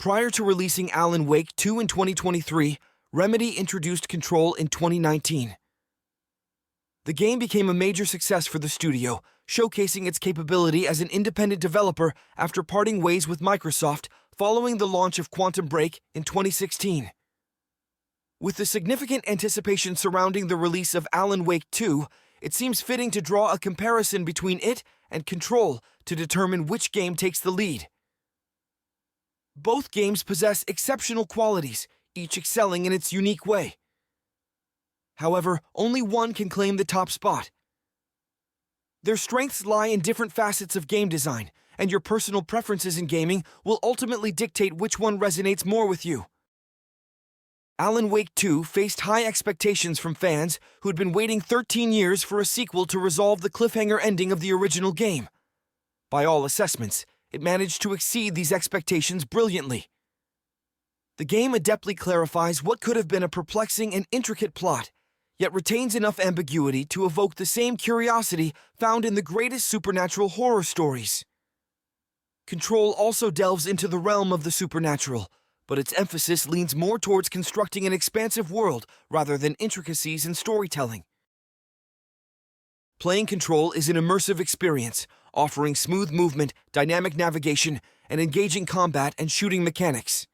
Prior to releasing Alan Wake 2 in 2023, Remedy introduced Control in 2019. The game became a major success for the studio, showcasing its capability as an independent developer after parting ways with Microsoft following the launch of Quantum Break in 2016. With the significant anticipation surrounding the release of Alan Wake 2, it seems fitting to draw a comparison between it and Control to determine which game takes the lead. Both games possess exceptional qualities, each excelling in its unique way. However, only one can claim the top spot. Their strengths lie in different facets of game design, and your personal preferences in gaming will ultimately dictate which one resonates more with you. Alan Wake 2 faced high expectations from fans who had been waiting 13 years for a sequel to resolve the cliffhanger ending of the original game. By all assessments, it managed to exceed these expectations brilliantly. The game adeptly clarifies what could have been a perplexing and intricate plot, yet retains enough ambiguity to evoke the same curiosity found in the greatest supernatural horror stories. Control also delves into the realm of the supernatural, but its emphasis leans more towards constructing an expansive world rather than intricacies in storytelling. Playing Control is an immersive experience, offering smooth movement, dynamic navigation, and engaging combat and shooting mechanics.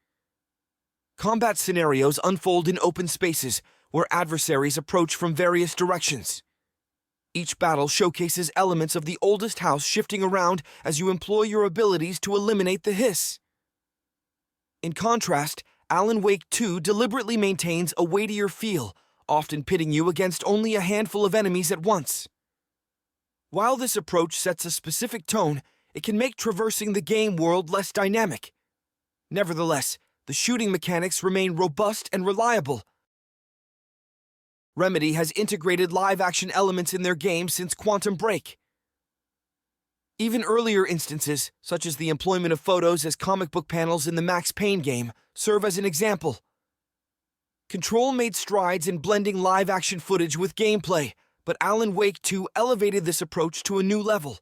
Combat scenarios unfold in open spaces, where adversaries approach from various directions. Each battle showcases elements of the oldest house shifting around as you employ your abilities to eliminate the hiss. In contrast, Alan Wake 2 deliberately maintains a weightier feel, often pitting you against only a handful of enemies at once. While this approach sets a specific tone, it can make traversing the game world less dynamic. Nevertheless, the shooting mechanics remain robust and reliable. Remedy has integrated live-action elements in their game since Quantum Break. Even earlier instances, such as the employment of photos as comic book panels in the Max Payne game, serve as an example. Control made strides in blending live-action footage with gameplay, but Alan Wake 2 elevated this approach to a new level.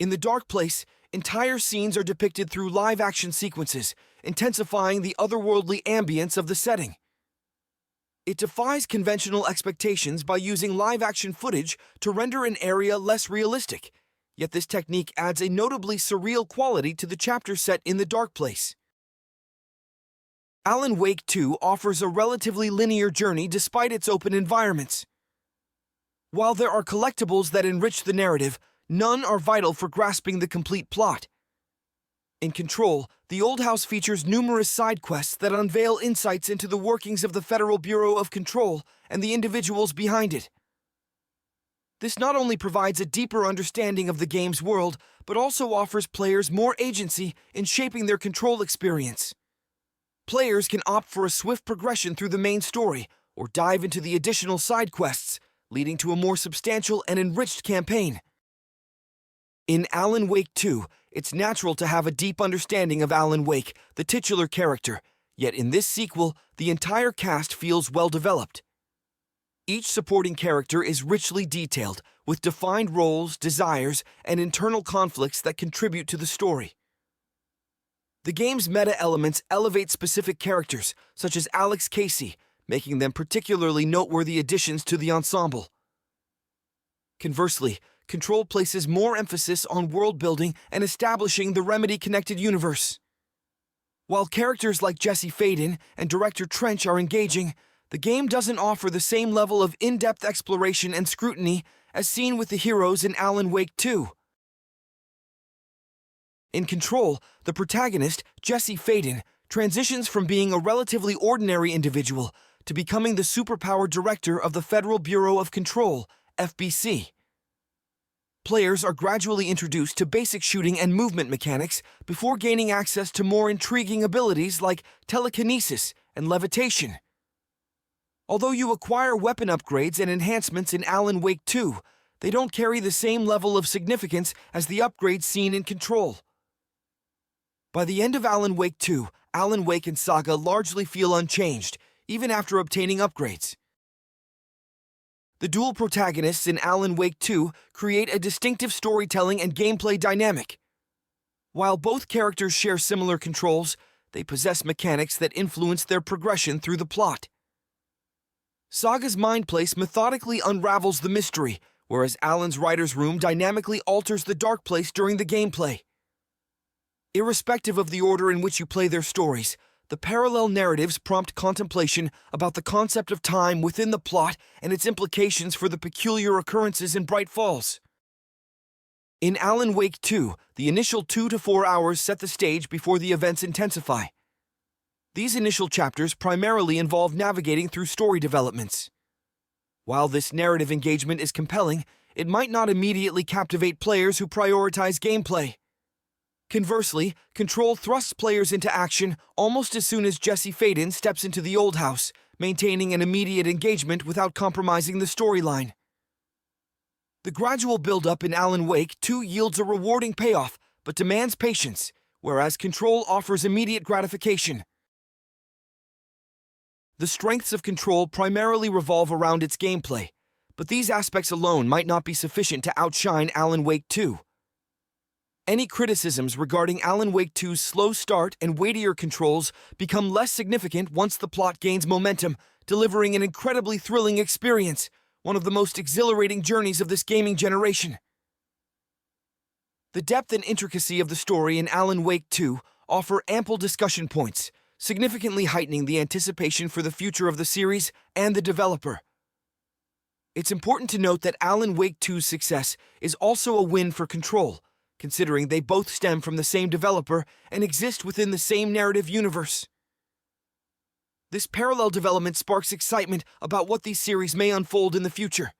In The Dark Place, entire scenes are depicted through live-action sequences, intensifying the otherworldly ambience of the setting. It defies conventional expectations by using live-action footage to render an area less realistic, yet this technique adds a notably surreal quality to the chapter set in The Dark Place. Alan Wake 2 offers a relatively linear journey despite its open environments. While there are collectibles that enrich the narrative, none are vital for grasping the complete plot. In Control, the Old House features numerous side quests that unveil insights into the workings of the Federal Bureau of Control and the individuals behind it. This not only provides a deeper understanding of the game's world, but also offers players more agency in shaping their Control experience. Players can opt for a swift progression through the main story, or dive into the additional side quests, leading to a more substantial and enriched campaign. In Alan Wake 2, it's natural to have a deep understanding of Alan Wake, the titular character, yet in this sequel, the entire cast feels well-developed. Each supporting character is richly detailed, with defined roles, desires, and internal conflicts that contribute to the story. The game's meta-elements elevate specific characters, such as Alex Casey, making them particularly noteworthy additions to the ensemble. Conversely, Control places more emphasis on world-building and establishing the Remedy-connected universe. While characters like Jesse Faden and Director Trench are engaging, the game doesn't offer the same level of in-depth exploration and scrutiny as seen with the heroes in Alan Wake 2. In Control, the protagonist, Jesse Faden, transitions from being a relatively ordinary individual to becoming the superpowered director of the Federal Bureau of Control, FBC. Players are gradually introduced to basic shooting and movement mechanics before gaining access to more intriguing abilities like telekinesis and levitation. Although you acquire weapon upgrades and enhancements in Alan Wake 2, they don't carry the same level of significance as the upgrades seen in Control. By the end of Alan Wake 2, Alan Wake and Saga largely feel unchanged, even after obtaining upgrades. The dual protagonists in Alan Wake 2 create a distinctive storytelling and gameplay dynamic. While both characters share similar controls, they possess mechanics that influence their progression through the plot. Saga's Mind Place methodically unravels the mystery, whereas Alan's writer's room dynamically alters the dark place during the gameplay. Irrespective of the order in which you play their stories, the parallel narratives prompt contemplation about the concept of time within the plot and its implications for the peculiar occurrences in Bright Falls. In Alan Wake 2, the initial 2 to 4 hours set the stage before the events intensify. These initial chapters primarily involve navigating through story developments. While this narrative engagement is compelling, it might not immediately captivate players who prioritize gameplay. Conversely, Control thrusts players into action almost as soon as Jesse Faden steps into the old house, maintaining an immediate engagement without compromising the storyline. The gradual build-up in Alan Wake 2 yields a rewarding payoff, but demands patience, whereas Control offers immediate gratification. The strengths of Control primarily revolve around its gameplay, but these aspects alone might not be sufficient to outshine Alan Wake 2. Any criticisms regarding Alan Wake 2's slow start and weightier controls become less significant once the plot gains momentum, delivering an incredibly thrilling experience, one of the most exhilarating journeys of this gaming generation. The depth and intricacy of the story in Alan Wake 2 offer ample discussion points, significantly heightening the anticipation for the future of the series and the developer. It's important to note that Alan Wake 2's success is also a win for Control, considering they both stem from the same developer and exist within the same narrative universe. This parallel development sparks excitement about what these series may unfold in the future.